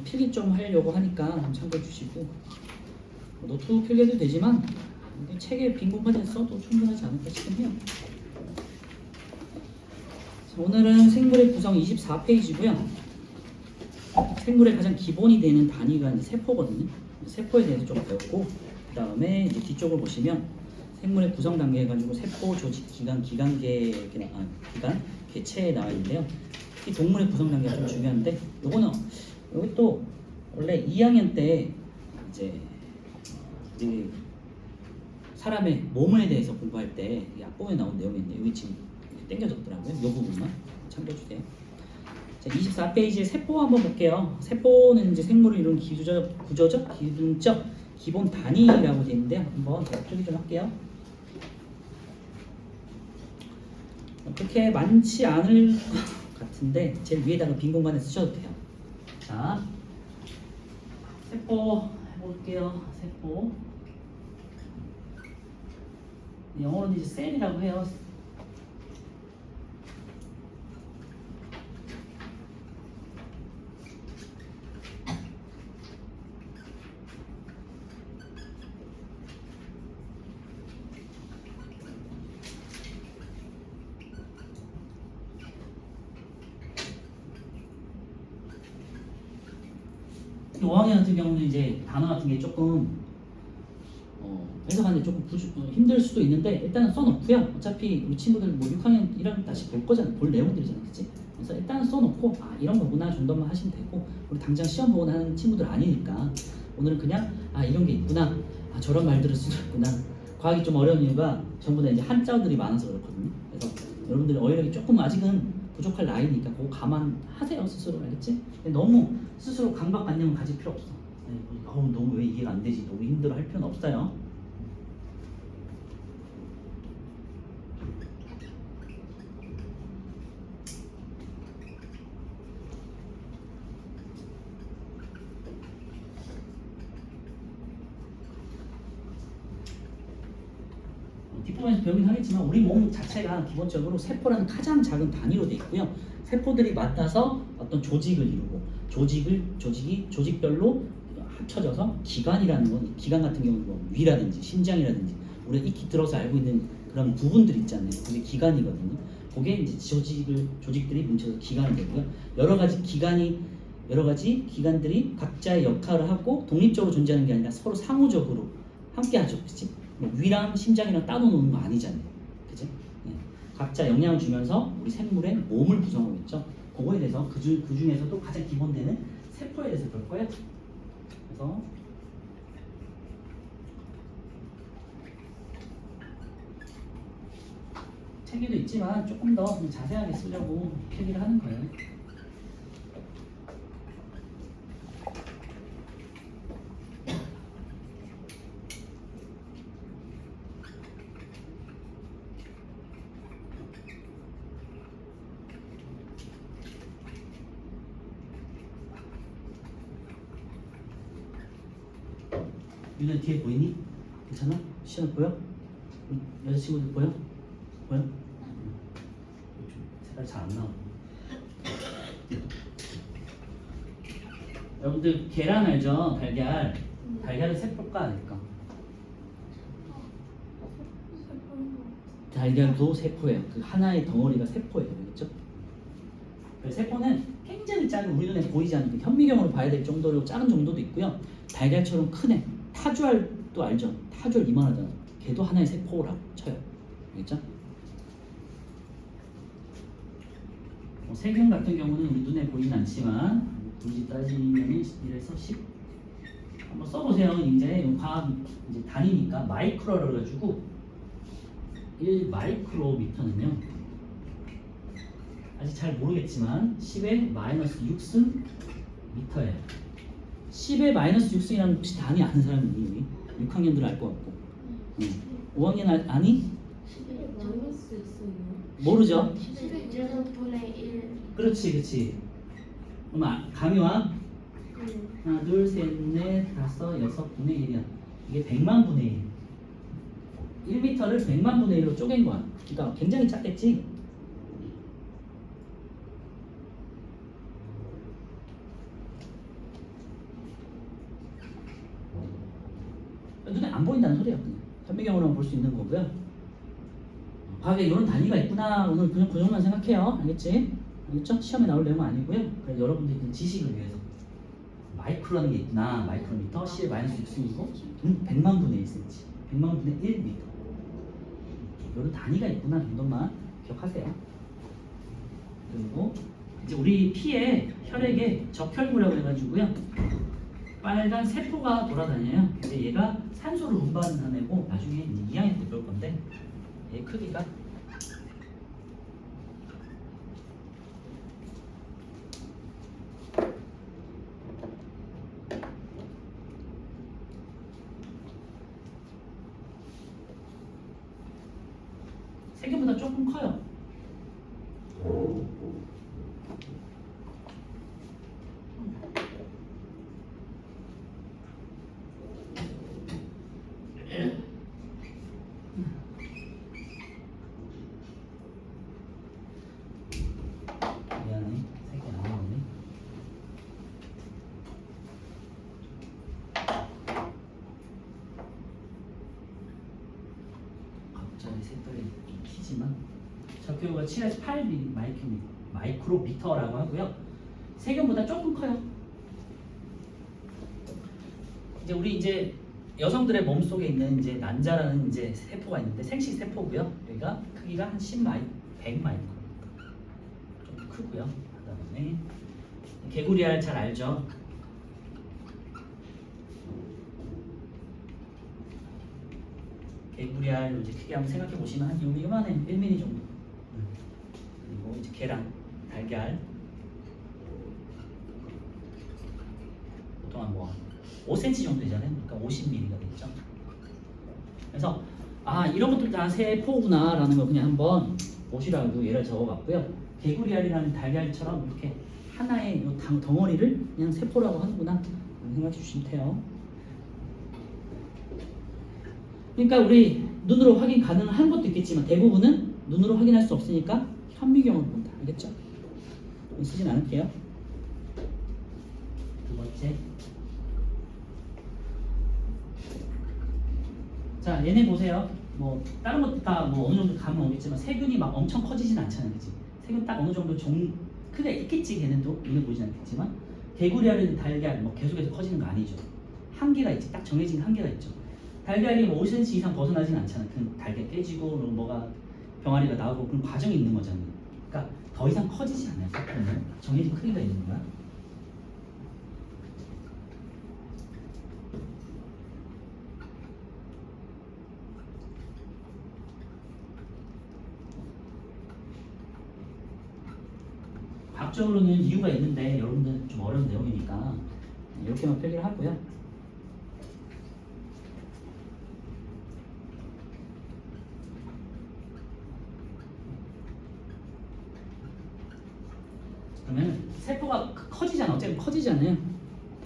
필기 좀 하려고 하니까 좀 참고해 주시고 노트 필기해도 되지만 책에 빈 공간에 써도 충분하지 않을까 싶긴 해요. 자, 오늘은 생물의 구성 24페이지고요. 생물의 가장 기본이 되는 단위가 이제 세포거든요. 세포에 대해서 좀 배웠고 그 다음에 이제 뒤쪽을 보시면 생물의 구성 단계 해가지고 세포, 조직, 기관, 기관, 개체에 나와 있는데요. 특히 동물의 구성 단계가 좀 중요한데 요거는 여기 또 원래 2학년 때 이제 우리 사람의 몸에 대해서 공부할 때 앞부분에 나온 내용인데 여기 지금 땡겨졌더라고요. 이 부분만 참고해 주세요. 자, 24페이지에 세포 한번 볼게요. 세포는 이제 생물을 이루는 구조적, 기능적 기본 단위라고 되어 있는데요. 한번 풀이 좀 할게요. 그렇게 많지 않을 것 같은데 제일 위에다가 빈 공간에 쓰셔도 돼요. 자, 세포 해볼게요. 세포. 영어로는 이제 셀이라고 해요. 이 5학년 같은 경우는 이제 단어 같은 게 조금 해석하는데 조금 힘들 수도 있는데 일단은 써놓고요. 어차피 우리 친구들 뭐 6학년 1학년 다시 볼 거잖아. 볼 내용들이잖아, 그치? 그래서 일단은 써놓고 이런 거구나 정도만 하시면 되고 우리 당장 시험 보거나 하는 친구들 아니니까 오늘은 그냥 이런 게 있구나, 저런 말들을 수도 있구나. 과학이 좀 어려운 이유가 전부 다 이제 한자어들이 많아서 그렇거든요. 그래서 여러분들이 어휘력이 조금 아직은 부족할 나이니까 그거 감안하세요 스스로, 알겠지? 너무 스스로 강박관념을 가질 필요 없어. 너무 왜 이해가 안 되지, 너무 힘들어 할 필요는 없어요. 뒷부분에서 배우긴 하겠지만 우리 몸 자체가 기본적으로 세포라는 가장 작은 단위로 되어 있고요. 세포들이 맡아서 어떤 조직을 이루고 조직이 조직별로 합쳐져서 기관이라는 건, 기관 같은 경우는 뭐 위라든지 심장이라든지 우리가 익히 들어서 알고 있는 그런 부분들 있잖아요. 그게 기관이거든요. 그게 이제 조직들이 뭉쳐서 기관이 되고요. 여러 가지 기관들이 각자의 역할을 하고 독립적으로 존재하는 게 아니라 서로 상호적으로 함께하죠, 그렇지? 위랑 심장이랑 따로노는 거 아니잖아요, 그죠? 네. 각자 영향을 주면서 우리 생물의 몸을 구성하고 있죠. 그거에 대해서 그 중에서도 가장 기본되는 세포에 대해서 볼 거예요. 그래서 책에도 있지만 조금 더 자세하게 쓰려고 필기를 하는 거예요. 유나 뒤에 보이니? 괜찮아? 시간 보여? 여자친구들 보여? 보여? 색깔 잘 안 나와. 여러분들 계란 알죠? 달걀. 달걀은 세포일까 아닐까? 달걀도 세포예요. 그 하나의 덩어리가 세포예요. 그렇죠? 세포는 굉장히 작은, 우리 눈에 보이지 않는 그 현미경으로 봐야 될 정도로 작은 정도도 있고요. 달걀처럼 큰 애, 타주알도 알죠? 타주알 이만하잖아. 걔도 하나의 세포라고 쳐요. 알겠죠? 세균 같은 경우는 우리 눈에 보이진 않지만 굳이 따지면 1에서 10 한번 써보세요. 이제 과학 이제 단위니까 마이크로를 가지고 1 마이크로미터는요, 아직 잘 모르겠지만 10의 마이너스 6승 미터예요. 10의 마이너스 6승이라는 혹시 단위 아는 사람이 있니? 6학년들 알 것 같고. 5학년 아니? 10의 마이너스 6승이요? 모르죠? 10의 1분의 1. 그렇지. 그럼 감이와 하나, 둘, 셋, 넷, 다섯, 여섯 분의 1이야. 이게 100만 분의 1. 1m를 100만 분의 1로 쪼갠 거야. 그러니까 굉장히 작겠지? 보인다는 소리야. 그냥 현미경으로만 볼 수 있는 거고요. 과학에 이런 단위가 있구나. 오늘 그냥 그 정도만 생각해요. 알겠지? 알겠죠? 시험에 나올 내용은 아니고요. 그래서 여러분들이 그 지식을 위해서 마이크로라는 게 있구나. 마이크로미터, C의 마이너스 6승이고 100만 분의 1cm, 100만 분의 1m. 이런 단위가 있구나 정도만 기억하세요. 그리고 이제 우리 피에 혈액에 적혈구라고 해가지고요. 빨간 세포가 돌아다녀요. 이제 얘가 산소를 운반하내고 나중에 이제 2학년 때 배울 건데 얘 크기가 세균보다 조금 커요. 미안해, 색이 안 나오네. 갑자기 색깔이 좀 튀지만 적혈구가 7에서 8 마이크로미터라고 하고요. 세균보다 조금 커요. 이제 우리 이제 여성들의 몸 속에 있는 이제 난자라는 이제 세포가 있는데 생식 세포고요. 여기가 크기가 한 100 마이크로. 좀 크고요. 그다음에 개구리알 잘 알죠? 개구리알 이제 크게 한번 생각해 보시면 한 요만해 1mm 정도. 그리고 이제 계란, 달걀 보통 한 뭐 5cm 정도 되잖아요. 그러니까 50mm가 되죠. 그래서 아 이런 것들 다 세포구나라는 거 그냥 한번 보시라고 예를 적어봤고요. 개구리알이라는 달걀처럼 이렇게 하나의 요 덩어리를 그냥 세포라고 하는구나 생각해 주시면 돼요. 그러니까 우리 눈으로 확인 가능한 것도 있겠지만 대부분은 눈으로 확인할 수 없으니까 현미경으로 본다. 알겠죠? 쓰진 않을게요. 두 번째. 자, 얘네 보세요. 뭐 다른 것도 다 뭐 어느 정도 감은 오겠지만 세균이 막 엄청 커지진 않잖아요, 그치? 세균 딱 어느 정도 크게 있겠지, 걔네도 눈에 보이진 않겠지만 개구리알은 달걀 뭐 계속해서 커지는 거 아니죠. 한계가 있지, 딱 정해진 한계가 있죠. 달걀이 뭐 5cm 이상 벗어나진 않잖아. 그 달걀 깨지고 뭐가 병아리가 나오고 그런 과정이 있는 거잖아요. 그러니까 더 이상 커지지 않아요. 세포는 정해진 크기가 있는 거야. 과학적으로는 이유가 있는데 여러분들 좀 어려운 내용이니까 이렇게만 표기를 하고요. 그러면 세포가 커지잖아. 어차피 커지잖아요.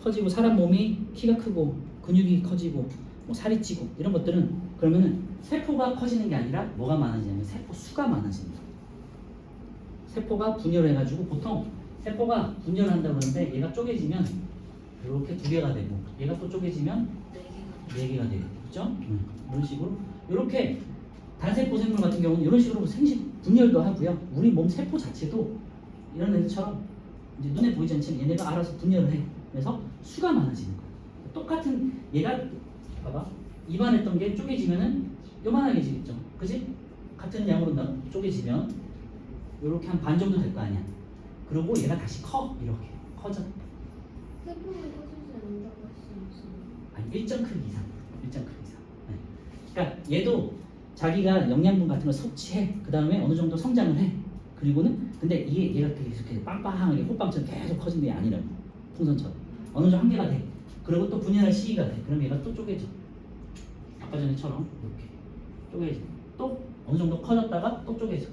커지고 사람 몸이 키가 크고 근육이 커지고 뭐 살이 찌고 이런 것들은 그러면은 세포가 커지는 게 아니라 뭐가 많아지냐면 세포 수가 많아집니다. 세포가 분열을 해가지고 보통 세포가 분열을 한다고 하는데 얘가 쪼개지면 이렇게 2개가 되고 얘가 또 쪼개지면 4개가 되고 그렇죠? 이런 식으로 이렇게 단세포 생물 같은 경우는 이런 식으로 생식 분열도 하고요. 우리 몸 세포 자체도 이런 애들처럼 이제 눈에 보이지 않지만 얘네가 알아서 분열을 해. 그래서 수가 많아지는 거야. 똑같은 얘가 봐봐 입안했던 게 쪼개지면은 요만하게지겠죠. 그지? 같은 양으로 쪼개지면 이렇게 한 반 정도 될 거 아니야. 그리고 얘가 다시 커 이렇게 커져. 세포는 커지지 않는다고 할 수 있어요. 아니 일정 크기 이상, 일정 크기 이상. 네. 그러니까 얘도 자기가 영양분 같은 걸 섭취해. 그 다음에 어느 정도 성장을 해. 그리고는 근데 얘가 계속 빵빵하게 호빵처럼 계속 커지는 게 아니라고. 풍선처럼 어느 정도 한계가 돼. 그리고 또 분열할 시기가 돼. 그럼 얘가 또 쪼개져. 아까 전에처럼 이렇게 쪼개져. 또 어느 정도 커졌다가 또 쪼개져.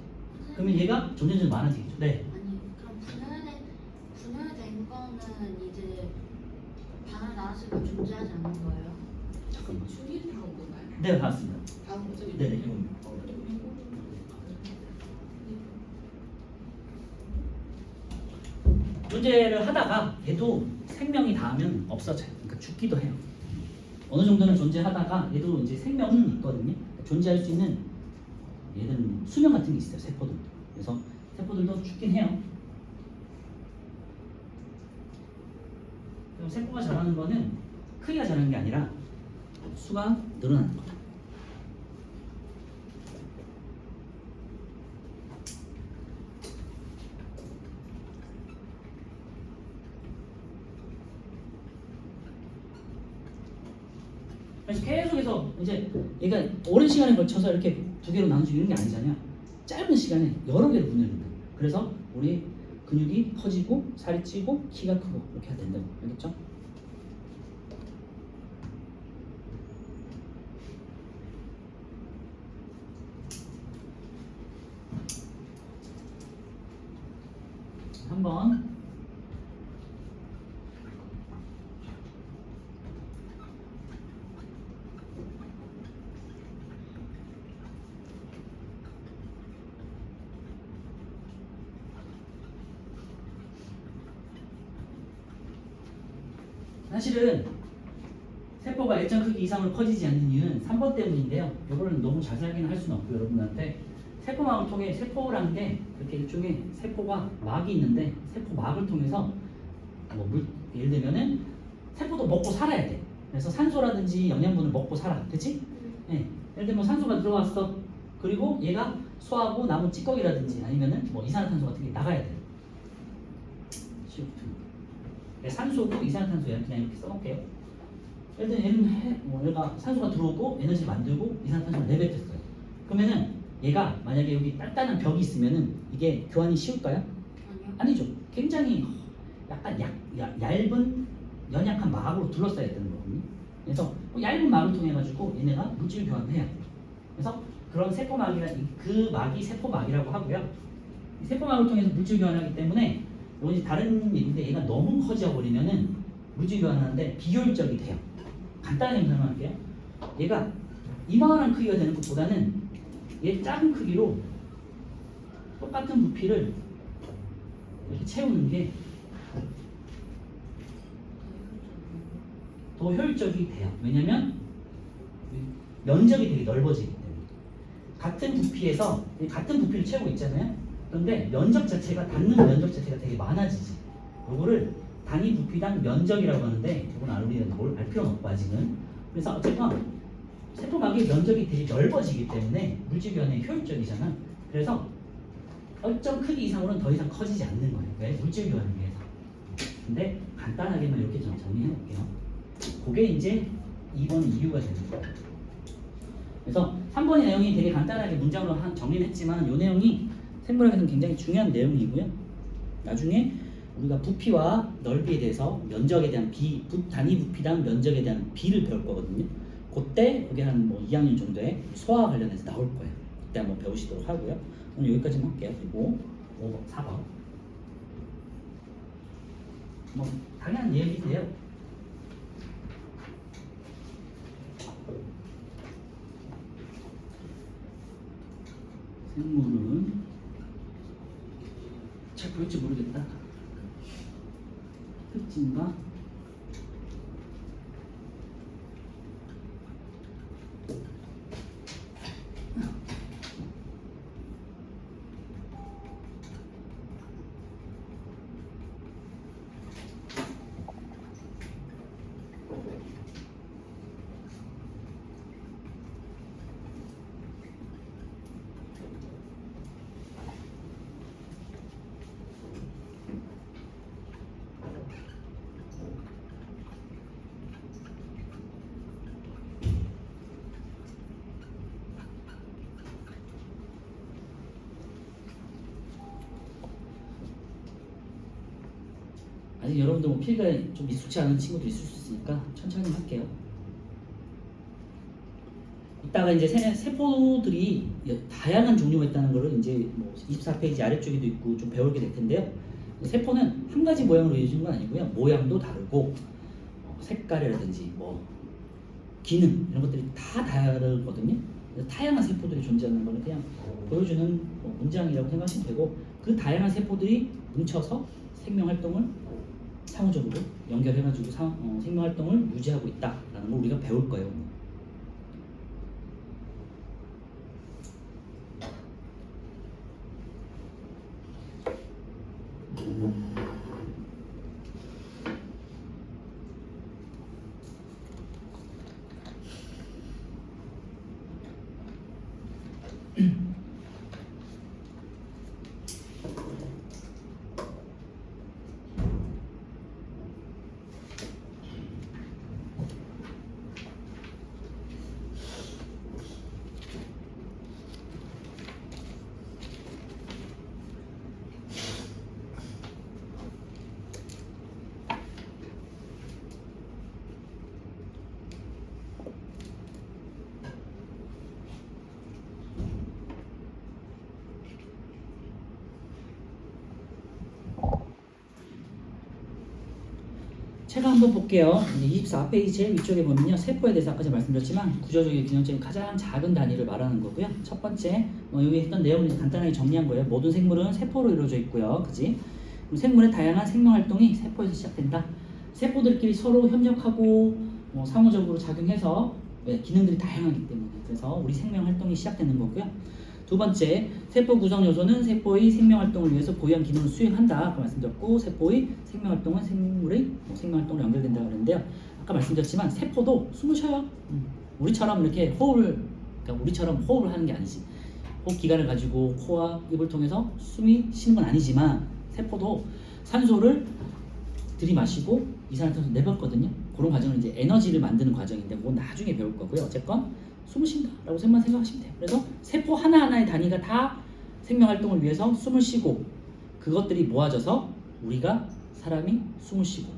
그러면 얘가 점점 많아지겠죠. 네. 아니 그럼 분열된 거는 이제 반을 나왔으니까 존재하지 않는 거예요? 잠깐만. 줄이 다음 건가요? 네, 맞습니다. 다음 거죠? 네, 네, 이겁니다. 문제를 하다가 얘도 생명이 닿으면 없어져요. 그러니까 죽기도 해요. 어느 정도는 존재하다가 얘도 이제 생명은 있거든요. 존재할 수 있는 얘는 수명 같은 게 있어요. 세포들도. 그래서 세포들도 죽긴 해요. 그럼 세포가 자라는 거는 크기가 자라는 게 아니라 수가 늘어나는 거다. 그래서 계속해서 이제 얘가 오랜 시간에 걸쳐서 이렇게 두 개로 나눠지고 이런 게 아니잖아요. 짧은 시간에 여러 개로 분열된다. 그래서 우리 근육이 커지고 살이 찌고 키가 크고 이렇게 해야 된다고. 알겠죠? 한번 사실은 세포가 일정 크기 이상으로 커지지 않는 이유는 3번 때문인데요. 이거는 너무 자세하게는 할 수는 없고 여러분들한테 세포막을 통해 세포라는 게 이렇게 일종의 세포가 막이 있는데 세포막을 통해서 예를 들면은 세포도 먹고 살아야 돼. 그래서 산소라든지 영양분을 먹고 살아. 그치? 네. 예를 들면 산소가 들어왔어. 그리고 얘가 소화하고 남은 찌꺼기라든지 아니면은 뭐 이산화탄소 같은 게 나가야 돼. CO2. 산소고 이산화탄소야. 그냥 이렇게 써놓을게요. 예를 들면 얘가 산소가 들어오고 에너지를 만들고 이산화탄소를 내뱉었어요. 그러면은 얘가 만약에 여기 단단한 벽이 있으면은 이게 교환이 쉬울까요? 아니요. 아니죠. 굉장히 약간 얇은 연약한 막으로 둘러싸여 있다는 거거든요. 그래서 얇은 막을 통해 가지고 얘네가 물질 교환을 해야 돼요. 그래서 그런 세포막이라 그 막이 세포막이라고 하고요. 이 세포막을 통해서 물질 교환하기 때문에 이건 이제 다른 얘기인데 얘가 너무 커져 버리면은 물질 교환하는데 비효율적이 돼요. 간단하게 설명할게요. 얘가 이만한 크기가 되는 것보다는 얘 작은 크기로 똑같은 부피를 이렇게 채우는 게 더 효율적이 돼요. 왜냐면 면적이 되게 넓어지기 때문에 같은 부피에서 같은 부피를 채우고 있잖아요. 그런데 면적 자체가 닿는 면적 자체가 되게 많아지지. 요거를 단위 부피당 면적이라고 하는데 이건 우리는 뭘 알 필요는 없고 아직은. 그래서 어쨌건 세포막의 면적이 되게 넓어지기 때문에 물질 교환에 효율적이잖아. 그래서 일정 크기 이상으로는 더 이상 커지지 않는 거예요. 왜? 물질 교환을 위해서. 근데 간단하게만 이렇게 좀 정리해 볼게요. 그게 이제 2번 이유가 되는 거예요. 그래서 3번의 내용이 되게 간단하게 문장으로 정리를 했지만 이 내용이 생물학에서는 굉장히 중요한 내용이고요. 나중에 우리가 부피와 넓이에 대해서 면적에 대한 단위 부피당 면적에 대한 비를 배울 거거든요. 그때 그게 한 2학년 정도에 소화와 관련해서 나올 거예요. 그때 한번 배우시도록 하고요. 오늘 여기까지만 할게요. 그리고 5번, 4번. 당연한 얘기인데요. 생물은 잘 볼지 모르겠다. 특징과 아직 여러분들 필기가 좀 익숙치 않은 친구도 있을 수 있으니까 천천히 할게요. 이따가 이제 세포들이 다양한 종류가 있다는 거를 이제 24페이지 아래쪽에도 있고 좀 배우게 될 텐데요. 세포는 한 가지 모양으로 이루어지는 건 아니고요. 모양도 다르고 색깔이라든지 기능 이런 것들이 다 다르거든요. 다양한 세포들이 존재하는 걸 그냥 보여주는 문장이라고 생각하시면 되고 그 다양한 세포들이 뭉쳐서 생명 활동을 상호적으로 연결해가지고 생명 활동을 유지하고 있다라는 걸 우리가 배울 거예요. 제가 한번 볼게요. 24페이지 제일 위쪽에 보면요. 세포에 대해서 아까 제가 말씀드렸지만 구조적인 균형적인 가장 작은 단위를 말하는 거고요. 첫 번째 여기 했던 내용을 간단하게 정리한 거예요. 모든 생물은 세포로 이루어져 있고요. 그지? 생물의 다양한 생명 활동이 세포에서 시작된다. 세포들끼리 서로 협력하고 상호적으로 작용해서 기능들이 다양하기 때문에 그래서 우리 생명 활동이 시작되는 거고요. 두 번째, 세포 구성 요소는 세포의 생명 활동을 위해서 고유한 기능을 수행한다. 아까 말씀드렸고, 세포의 생명 활동은 생물의 생명 활동으로 연결된다고 그랬는데요. 아까 말씀드렸지만 세포도 숨을 쉬어요. 우리처럼 이렇게 그러니까 우리처럼 호흡을 하는 게 아니지. 호흡 기관을 가지고 코와 입을 통해서 숨이 쉬는 건 아니지만 세포도 산소를 들이마시고 이산화탄소 내뱉거든요. 그런 과정은 이제 에너지를 만드는 과정인데 그건 나중에 배울 거고요. 어쨌건 숨을 쉰다라고 생각하시면 돼요. 그래서 세포 하나하나의 단위가 다 생명 활동을 위해서 숨을 쉬고 그것들이 모아져서 우리가 사람이 숨을 쉬고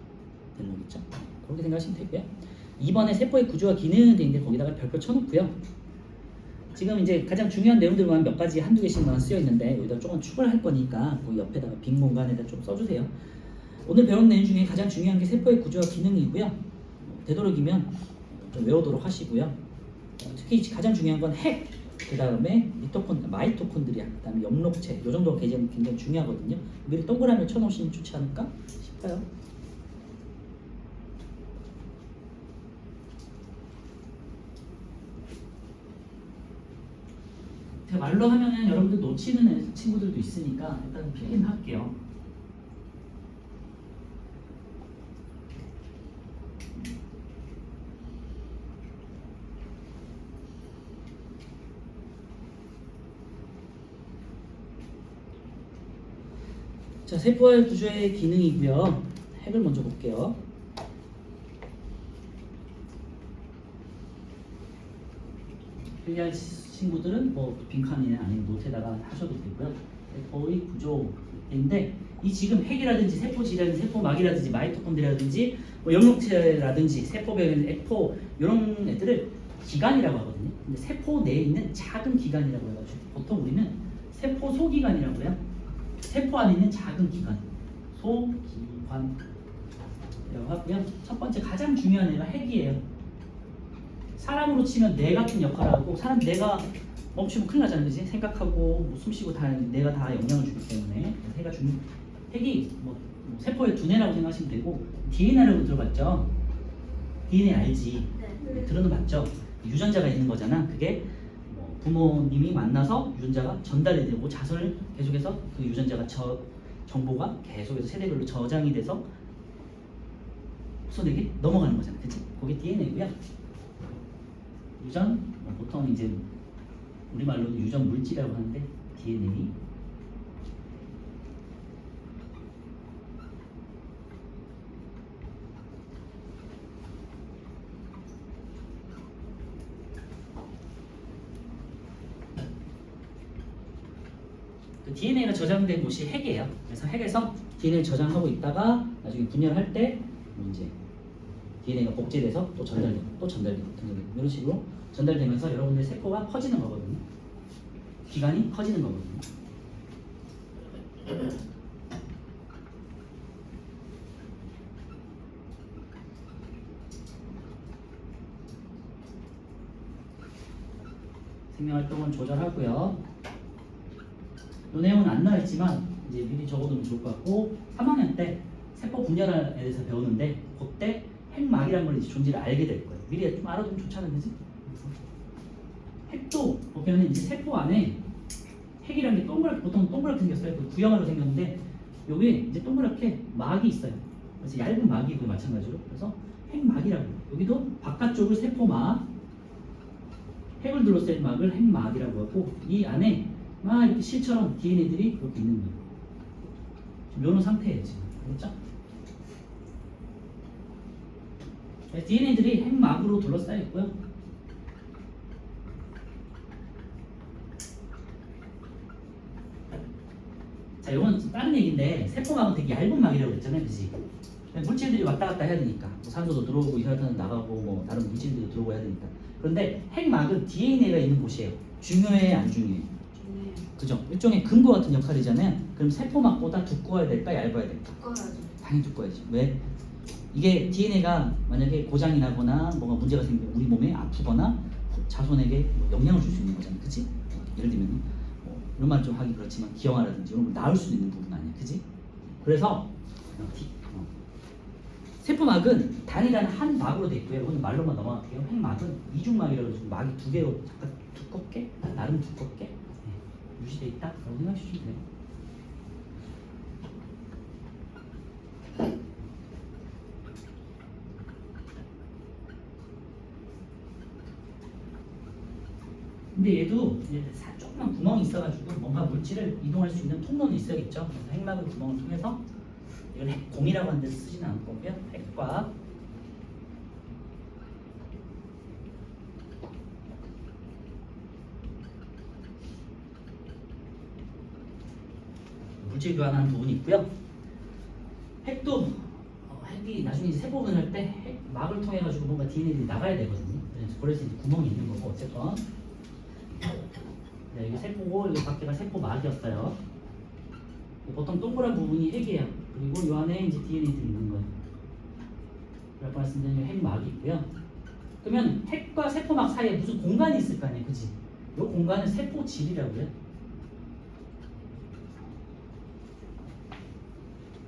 되는 거겠죠. 그렇게 생각하시면 되고요. 2번에 세포의 구조와 기능은 돼 있는데 거기다가 별표 쳐놓고요. 지금 이제 가장 중요한 내용들만 몇 가지 한두 개씩만 쓰여 있는데 여기다 조금 추가를 할 거니까 그 옆에다가 빈 공간에다 좀 써주세요. 오늘 배운 내용 중에 가장 중요한 게 세포의 구조와 기능이고요. 되도록이면 좀 외우도록 하시고요. 특히 가장 중요한 건 핵, 그 다음에 마이토콘드리아, 그 다음에 엽록체, 이 정도 개념이 굉장히 중요하거든요. 미리 동그라미 쳐놓으시면 좋지 않을까 싶어요. 제가 말로 하면은 여러분들 놓치는 친구들도 있으니까 일단 필기는 할게요. 자, 세포의 구조의 기능이고요. 핵을 먼저 볼게요. 필기할 친구들은 뭐 빈칸이나 아니면 노트에다가 하셔도 되고요. 세포의 구조인데 이 지금 핵이라든지 세포질이라든지 세포막이라든지 마이토콘드리아라든지 뭐 엽록체라든지 세포벽에 에포 이런 애들을 기관이라고 하거든요. 근데 세포 내에 있는 작은 기관이라고 해가지고 보통 우리는 세포 소기관이라고 해요. 세포 안에 있는 작은 기관, 소기관이라고 하고요. 첫 번째 가장 중요한 애가 핵이에요. 사람으로 치면 뇌 같은 역할을 하고 사람 뇌가 멈추면 큰일 나잖아요. 그지? 생각하고 뭐 숨쉬고 다 뇌가 다 영향을 주기 때문에 핵이 뭐 세포의 두뇌라고 생각하시면 되고 DNA라고 들어봤죠? DNA 알지? 네. 들어는 봤죠? 유전자가 있는 거잖아. 그게 부모님이 만나서 유전자가 전달이 되고 자손을 계속해서 그 유전자가 정보가 계속해서 세대별로 저장이 돼서 후손에게 넘어가는 거잖아. 그치? 그게 DNA고요. 유전, 보통 이제 우리말로는 유전 물질이라고 하는데 DNA. 그 DNA가 저장된 곳이 핵이에요. 그래서 핵에서 DNA를 저장하고 있다가 나중에 분열할 때 이제 DNA가 복제돼서 또 전달되고 또 전달되고 이런 식으로 전달되면서 여러분들 세포가 커지는 거거든요. 기관이 커지는 거거든요. 생명활동은 조절하고요. 이 내용은 안 나와 있지만 이제 미리 적어두면 좋을 것 같고 3학년 때 세포 분열에 대해서 배우는데 그때 핵막이라는 걸 이제 존재를 알게 될 거예요. 미리 좀 알아두면 좋잖아, 그지? 핵도 보면 이제 세포 안에 핵이라는 게 보통 동그랗게 생겼어요. 그 구형으로 생겼는데 여기 이제 동그랗게 막이 있어요. 그래서 얇은 막이고 마찬가지로. 그래서 핵막이라고 해요. 여기도 바깥쪽을 세포막, 핵을 둘러싼 막을 핵막이라고 하고 이 안에 막 이렇게 실처럼 DNA들이 이렇게 있는 거예요. 지금 이런 상태예요, 지금. 알겠죠? DNA들이 핵막으로 둘러싸여 있고요. 자, 이건 다른 얘기인데 세포막은 되게 얇은 막이라고 그랬잖아요, 그지? 물질들이 왔다 갔다 해야 되니까 뭐 산소도 들어오고 이산화탄도 나가고 뭐 다른 물질들도 들어오고 해야 되니까. 그런데 핵막은 DNA가 있는 곳이에요. 중요해, 안 중요해? 중요해요. 그죠? 일종의 근거 같은 역할이잖아요. 그럼 세포막보다 두꺼워야 될까, 얇아야 될까? 두꺼워야죠. 당연히 두꺼워야지. 왜? 이게 DNA가 만약에 고장이 나거나 뭐가 문제가 생기면 우리 몸에 아프거나 자손에게 뭐 영향을 줄 수 있는 거잖아, 그치? 예를 들면 뭐 이런 말 좀 하기 그렇지만 기형아라든지 이런 걸 낳을 수 있는 부분 아니야, 그치? 그래서 세포막은 단일한 한 막으로 돼 있고요. 이건 말로만 넘어갈게요. 핵막은 이중막이라고 해서 막이 두 개로 잠깐 두껍게, 나름 두껍게 유지돼 있다라고 생각해 주시면 돼요. 근데 얘도 이제 조그만 구멍이 있어가지고 뭔가 물질을 이동할 수 있는 통로는 있어야겠죠. 그래서 핵막을 구멍을 통해서 이건 핵공이라고 하는 데서 쓰지는 않을 거고요. 핵과 물질 교환하는 부분이 있고요. 핵도 핵이 나중에 이제 세포 분할 때 핵막을 통해 가지고 뭔가 DNA들이 나가야 되거든요. 그래서 이제 구멍이 있는 거고 어쨌건. 네, 이게 세포고 여기 밖에가 세포막이었어요. 보통 동그란 부분이 핵이에요. 그리고 이 안에 이제 DNA들이 있는 거예요. 아까 말씀드린 핵막이 있고요. 그러면 핵과 세포막 사이에 무슨 공간이 있을 거 아니에요, 그지? 이 공간은 세포질이라고 해요.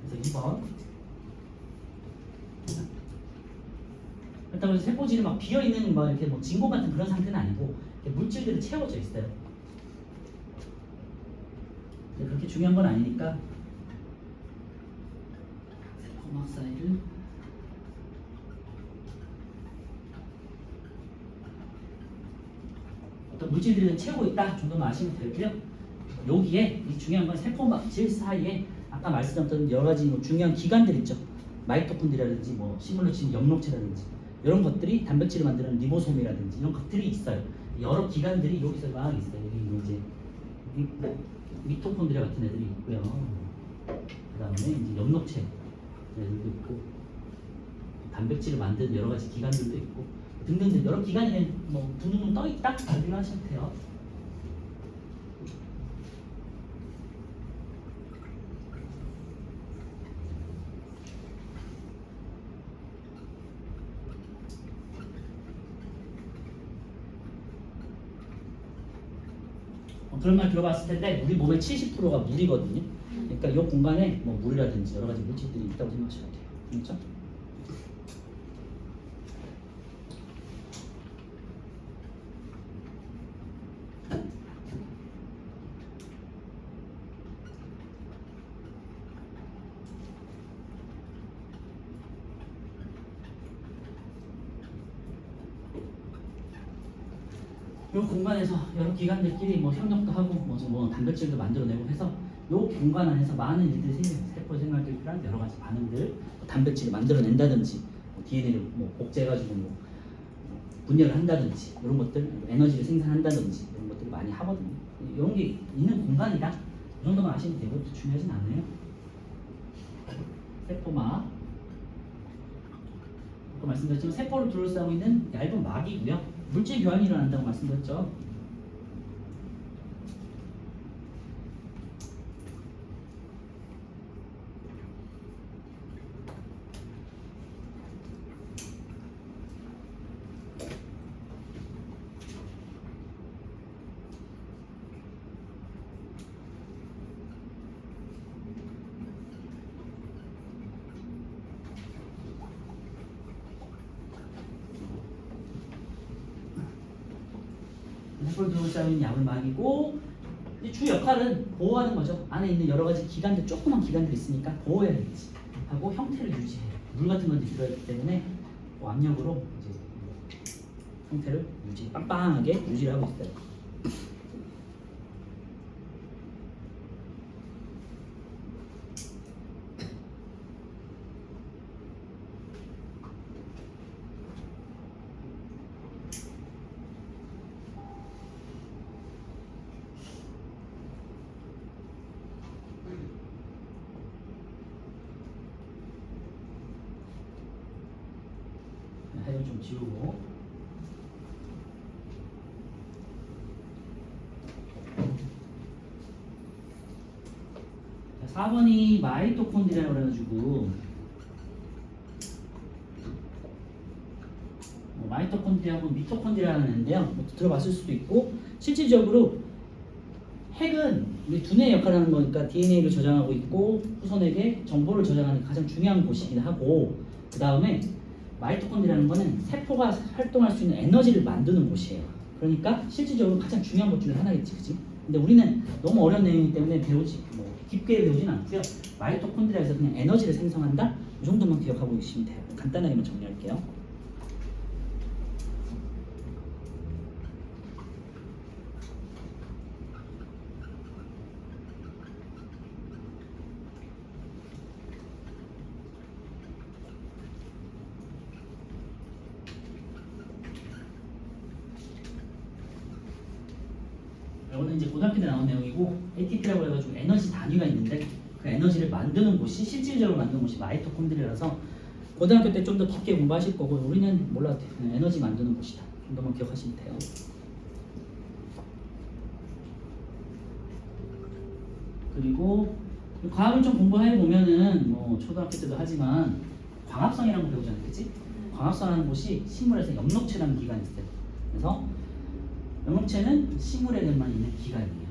그래서 2번. 그렇다고 해서 세포질이 막 비어 있는 뭐 이렇게 뭐 진공 같은 그런 상태는 아니고 이렇게 물질들이 채워져 있어요. 근데 그렇게 중요한 건 아니니까 세포막 사이를 어떤 물질들을 채우고 있다 정도만 아시면 되고요. 여기에 이 중요한 건 세포막질 사이에 아까 말씀드렸던 여러 가지 뭐 중요한 기관들 있죠. 마이토콘드리아라든지 뭐 식물로 치면 엽록체라든지 이런 것들이 단백질을 만드는 리보솜이라든지 이런 것들이 있어요. 여러 기관들이 여기서 막 있어요. 여기 이제 미토콘드리아 같은 애들이 있고요. 그 다음에 이제 엽록체 애들도 있고 단백질을 만드는 여러 가지 기관들도 있고 등등등 여러 기관이 뭐 둥둥 떠 있다 생각하시면 돼요. 그런 말 들어봤을 텐데 우리 몸의 70%가 물이거든요. 그러니까 이 공간에 뭐 물이라든지 여러 가지 물질들이 있다고 생각하시면 돼요. 그렇죠? 이 공간에서 여러 기관들끼리 뭐 협력도 하고 뭐 단백질도 만들어내고 해서 이 공간 안에서 많은 일들이 생겨요. 세포 생활들 필요한 여러 가지 반응들, 뭐 단백질을 만들어낸다든지, 뭐 DNA를 뭐 복제해가지고 뭐 분열을 한다든지 이런 것들, 에너지를 생산한다든지 이런 것들을 많이 하거든요. 이런 게 있는 공간이다. 이 정도만 아시면 되고 중요하진 않아요. 세포막. 아까 말씀드렸지만 세포를 둘러싸고 있는 얇은 막이고요. 물질 교환이 일어난다고 말씀드렸죠. 세포를 둘러싸는 야물막이고 주 역할은 보호하는 거죠. 안에 있는 여러 가지 기관들, 조그만 기관들이 있으니까 보호해야 되겠지. 하고 형태를 유지해. 물 같은 건 들어있기 때문에 뭐 압력으로 이제 형태를 빵빵하게 유지를 하고 있어요. 해를 좀 지우고 자, 4번이 마이토콘드리아라고 해가지고 마이토콘드리아하고 미토콘드리아라는 애인데요. 뭐 들어봤을 수도 있고 실질적으로 핵은 우리 두뇌의 역할을 하는 거니까 DNA를 저장하고 있고 후손에게 정보를 저장하는 가장 중요한 곳이긴 하고 그 다음에 마이토콘드리아라는 거는 세포가 활동할 수 있는 에너지를 만드는 곳이에요. 그러니까 실질적으로 가장 중요한 것 중에 하나겠지, 그지? 근데 우리는 너무 어려운 내용이기 때문에 배우지 뭐 깊게 배우진 않고요. 마이토콘드리아에서 그냥 에너지를 생성한다? 이 정도만 기억하고 계시면 돼요. 간단하게만 정리할게요. 이거는 이제 고등학교 때 나온 내용이고 ATP라고 해가지고 에너지 단위가 있는데 그 에너지를 만드는 곳이 실질적으로 만드는 곳이 마이토콘드리아라서 고등학교 때 좀 더 깊게 공부하실 거고 우리는 몰라도 돼. 그냥 에너지 만드는 곳이다. 정도만 기억하시면 돼요. 그리고 과학을 좀 공부해 보면은 뭐 초등학교 때도 하지만 광합성이라는 거 배우잖아요, 그렇지? 광합성이라는 곳이 식물에서 엽록체라는 기관이 있어요. 그래서 엽록체는 식물에게만 있는 기관이에요.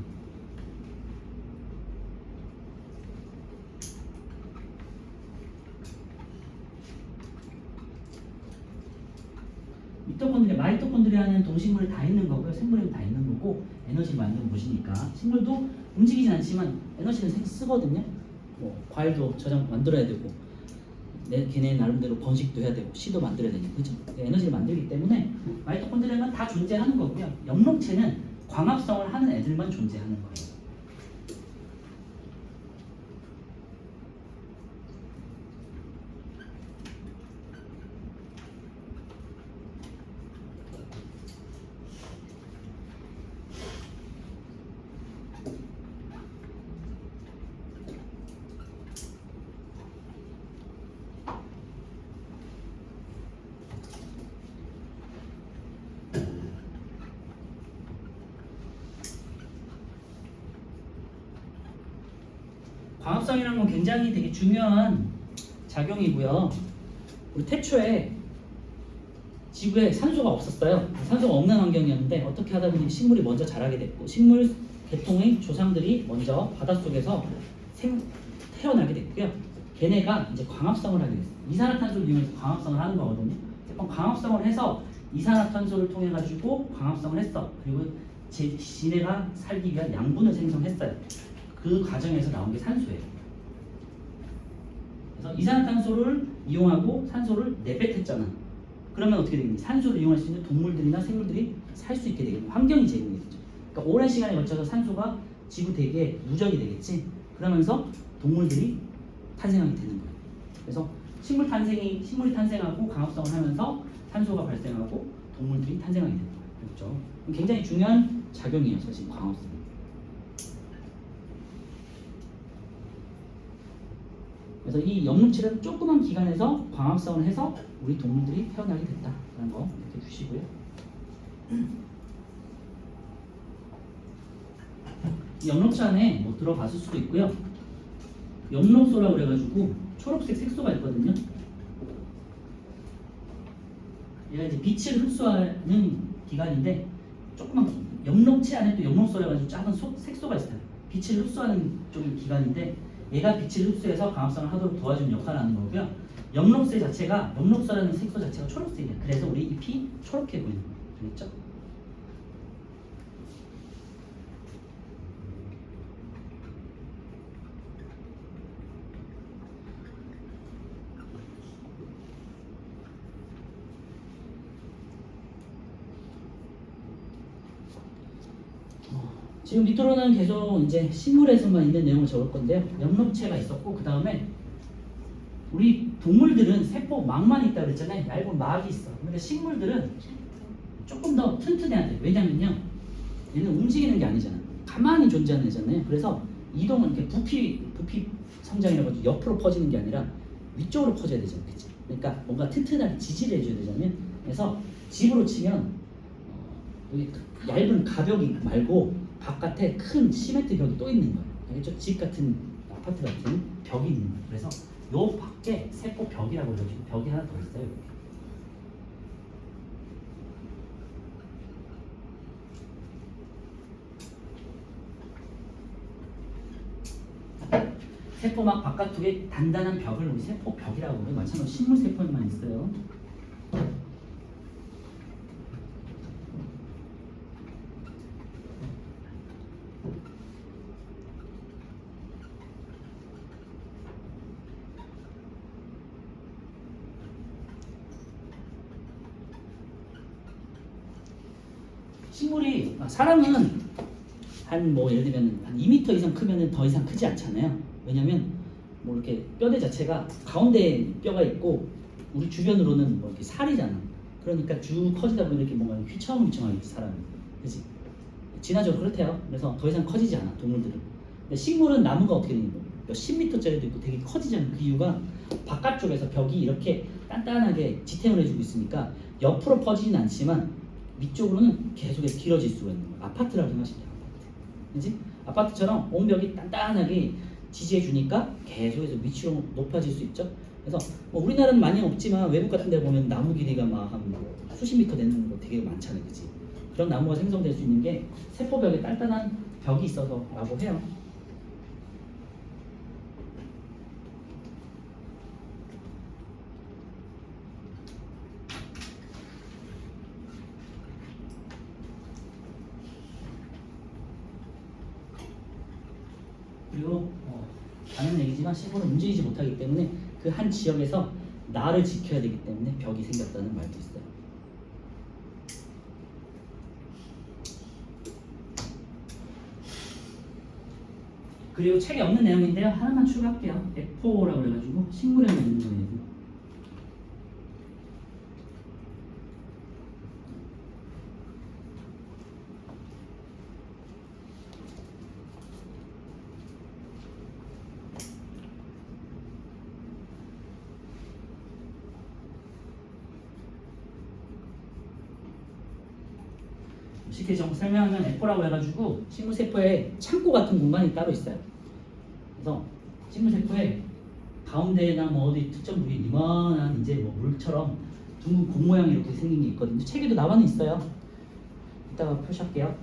미토콘드리아, 마이토콘드리아는 동식물에 다 있는 거고요. 생물에도 다 있는 거고 에너지를 만드는 곳이니까 식물도 움직이진 않지만 에너지를 쓰거든요. 뭐 과일도 저장 만들어야 되고 걔네 나름대로 번식도 해야 되고 씨도 만들어야 되니까 그죠? 에너지를 만들기 때문에 마이토콘드리아는 다 존재하는 거고요. 엽록체는 광합성을 하는 애들만 존재하는 거예요. 광합성이라는 건 굉장히 되게 중요한 작용이고요. 우리 태초에 지구에 산소가 없었어요. 산소가 없는 환경이었는데 어떻게 하다 보니 식물이 먼저 자라게 됐고 식물 계통의 조상들이 먼저 바닷속에서 태어나게 됐고요. 걔네가 이제 광합성을 하게 됐어요. 이산화탄소를 이용해서 광합성을 하는 거거든요. 그럼 광합성을 해서 이산화탄소를 통해 가지고 광합성을 했어. 그리고 지네가 살기 위한 양분을 생성했어요. 그 과정에서 나온 게 산소예요. 그래서 이산화탄소를 이용하고 산소를 내뱉었잖아. 그러면 어떻게 되겠니? 산소를 이용할 수 있는 동물들이나 생물들이 살 수 있게 되겠니? 환경이 제공이 되죠. 그러니까 오랜 시간에 걸쳐서 산소가 지구 대기에 누적이 되겠지. 그러면서 동물들이 탄생하게 되는 거예요. 그래서 식물이 탄생하고 광합성을 하면서 산소가 발생하고 동물들이 탄생하게 되는 거예요. 그렇죠? 굉장히 중요한 작용이에요, 사실 광합성. 그래서 이 엽록체는 조그만 기관에서 광합성을 해서 우리 동물들이 태어나게 됐다라는 거 이렇게 주시고요. 이 엽록체 안에 뭐 들어봤을 수도 있고요. 엽록소라고 그래가지고 초록색 색소가 있거든요. 얘가 이제 빛을 흡수하는 기관인데 조그만 엽록체 안에 또 엽록소라 가지고 작은 색소가 있어요. 빛을 흡수하는 좀 기관인데 얘가 빛을 흡수해서 광합성을 하도록 도와주는 역할을 하는 거고요. 엽록소 자체가 엽록소라는 색소 자체가 초록색이에요. 그래서 우리 잎이 초록해 보이는 거예요. 알겠죠? 지금 밑으로는 계속 이제 식물에서만 있는 내용을 적을 건데요. 영록체가 있었고 그 다음에 우리 동물들은 세포막만 있다 그랬잖아요. 얇은 막이 있어. 근데 식물들은 조금 더 튼튼해야 돼. 왜냐면요, 얘는 움직이는 게 아니잖아. 가만히 존재하는 애잖아요. 그래서 이동은 이렇게 부피 성장이라고 하죠. 옆으로 퍼지는 게 아니라 위쪽으로 퍼져야 되잖아, 그치? 그러니까 뭔가 튼튼하게 지지를 해줘야 되잖아요. 그래서 집으로 치면 여기 얇은 가벽이 말고 바깥에 큰 시멘트 벽이 또 있는 거예요. 알겠죠? 집 같은 아파트 같은 벽이 있는 거예요. 그래서 요 밖에 세포 벽이라고 해가지고 벽이 하나 더 있어요. 세포막 바깥쪽에 단단한 벽을 우리 세포벽이라고 해요. 마찬가지로 식물 세포에만 있어요. 사람은 한 뭐 예를 들면 한 2m 이상 크면은 더 이상 크지 않잖아요. 왜냐면 뭐 이렇게 뼈대 자체가 가운데 뼈가 있고 우리 주변으로는 뭐 이렇게 살이잖아. 그러니까 쭉 커지다 보면 이렇게 뭔가 휘청휘청하게 사람이, 그렇지? 진화적으로 그렇대요. 그래서 더 이상 커지지 않아 동물들은. 근데 식물은 나무가 어떻게 되는 거예요? 몇십 미터짜리도 있고 되게 커지지 않는 그 이유가 바깥쪽에서 벽이 이렇게 단단하게 지탱을 해주고 있으니까 옆으로 퍼지진 않지만 위쪽으로는 계속 길어질 수가 있는 거예요. 아파트라고 생각하시면 돼요. 아파트. 그지? 아파트처럼 온 벽이 단단하게 지지해 주니까 계속해서 위치로 높아질 수 있죠. 그래서 뭐 우리나라는 많이 없지만 외국 같은 데 보면 나무 길이가 막 한 수십 미터 되는 거 되게 많잖아요. 그지? 그런 나무가 생성될 수 있는 게 세포벽에 단단한 벽이 있어서라고 해요. 그리고 다른 얘기지만 세포는 움직이지 못하기 때문에 그 한 지역에서 나를 지켜야 되기 때문에 벽이 생겼다는 말도 있어요. 그리고 책에 없는 내용인데요. 하나만 추가할게요. F4라고 해가지고 식물에만 있는 거예요. 쉽게 좀 설명하면 F라고 해가지고 식물세포에 창고 같은 공간이 따로 있어요. 그래서 식물세포에 가운데나 뭐 어디 특정 부위에 이만한 이제 뭐 물처럼 둥근 공 모양이 이렇게 생긴 게 있거든요. 책에도 나와는 있어요. 이따가 표시할게요.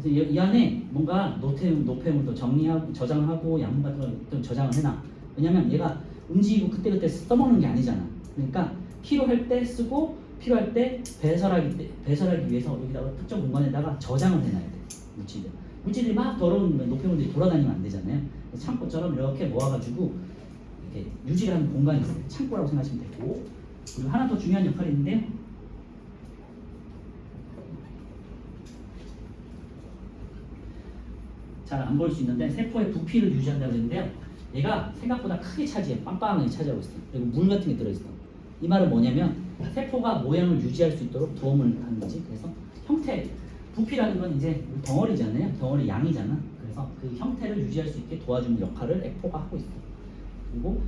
그래서 이 안에 뭔가 노폐물도 정리하고 저장하고 양분 같은 걸 좀 저장을 해놔. 왜냐면 얘가 움직이고 그때그때 써먹는 게 아니잖아. 그러니까 필요할 때 쓰고 필요할 때 배설하기 위해서 여기다가 특정 공간에다가 저장을 해놔야 돼. 물질들이 막 더러운 노폐물들이 돌아다니면 안 되잖아요. 창고처럼 이렇게 모아가지고 이렇게 유지를 하는 공간이 있어요. 창고라고 생각하시면 되고, 그리고 하나 더 중요한 역할이 있는데요. 잘 안 보일 수 있는데 세포의 부피를 유지한다고 했는데요. 얘가 생각보다 크게 차지해. 빵빵하게 차지하고 있어. 그리고 물 같은 게 들어있어. 이 말은 뭐냐면 세포가 모양을 유지할 수 있도록 도움을 하는 거지. 그래서 형태, 부피라는 건 이제 덩어리잖아요. 덩어리 양이잖아. 그래서 그 형태를 유지할 수 있게 도와주는 역할을 에포가 하고 있어. 그리고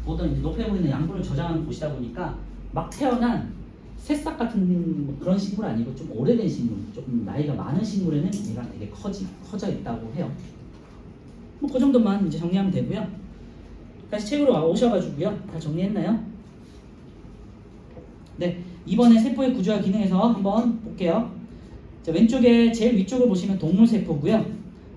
보통 이제 노폐물이나 양분을 저장하는 곳이다 보니까 막 태어난 새싹 같은 뭐 그런 식물 아니고 좀 오래된 식물, 조금 나이가 많은 식물에는 얘가 되게 커져 있다고 해요. 뭐 그 정도만 이제 정리하면 되고요. 다시 책으로 오셔가지고요. 다 정리했나요? 네, 이번에 세포의 구조와 기능에서 한번 볼게요. 자, 왼쪽에 제일 위쪽을 보시면 동물 세포고요.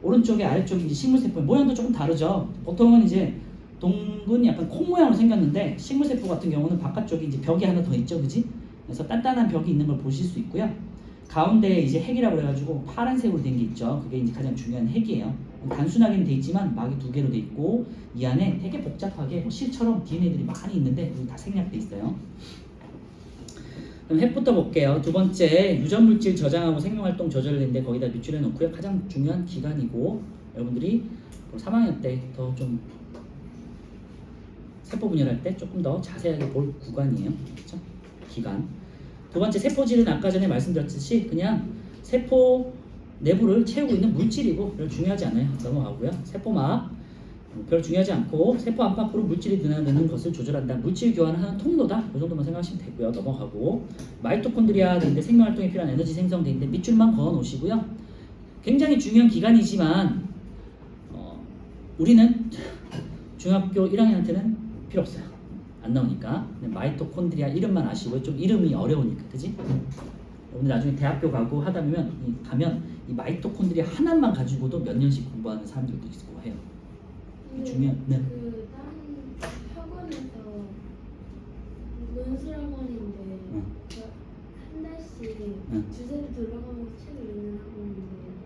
오른쪽에 아래쪽이 이제 식물 세포. 모양도 조금 다르죠. 보통은 이제 동근 약간 콩 모양으로 생겼는데 식물 세포 같은 경우는 바깥쪽에 이제 벽이 하나 더 있죠, 그지? 그래서 단단한 벽이 있는 걸 보실 수 있고요. 가운데에 이제 핵이라고 해가지고 파란색으로 된 게 있죠. 그게 이제 가장 중요한 핵이에요. 단순하게는 돼 있지만 막이 두 개로 돼 있고 이 안에 되게 복잡하게 실처럼 DNA들이 많이 있는데 다 생략돼 있어요. 그럼 핵부터 볼게요. 두 번째, 유전물질 저장하고 생명활동 저절인데 거기다 밑줄에 놓고요. 가장 중요한 기간이고 여러분들이 3학년 때 더 좀 세포 분열할 때 조금 더 자세하게 볼 구간이에요. 그렇죠? 기간. 두 번째, 세포질은 아까 전에 말씀드렸듯이 그냥 세포 내부를 채우고 있는 물질이고 별 중요하지 않아요. 넘어가고요. 세포막 별 중요하지 않고 세포 안팎으로 물질이 드나드는 것을 조절한다. 물질 교환하는 통로다. 이 정도만 생각하시면 되고요. 넘어가고 마이토콘드리아 되는데 생명활동에 필요한 에너지 생성되는데 밑줄만 그어 놓으시고요. 굉장히 중요한 기간이지만 우리는 중학교 1학년한테는 필요 없어요. 안 나오니까 마이토콘드리아 이름만 아시고요. 좀 이름이 어려우니까, 그지? 오늘 나중에 대학교 가고 하다 보면 가면 이 마이토콘드리아 하나만 가지고도 몇 년씩 공부하는 사람들도 있고 해요. 중요한. 네. 그 다른 학원에서 논술학원인데 응. 한 달씩 응. 주제를 돌아가면서 책을 읽는 학원인데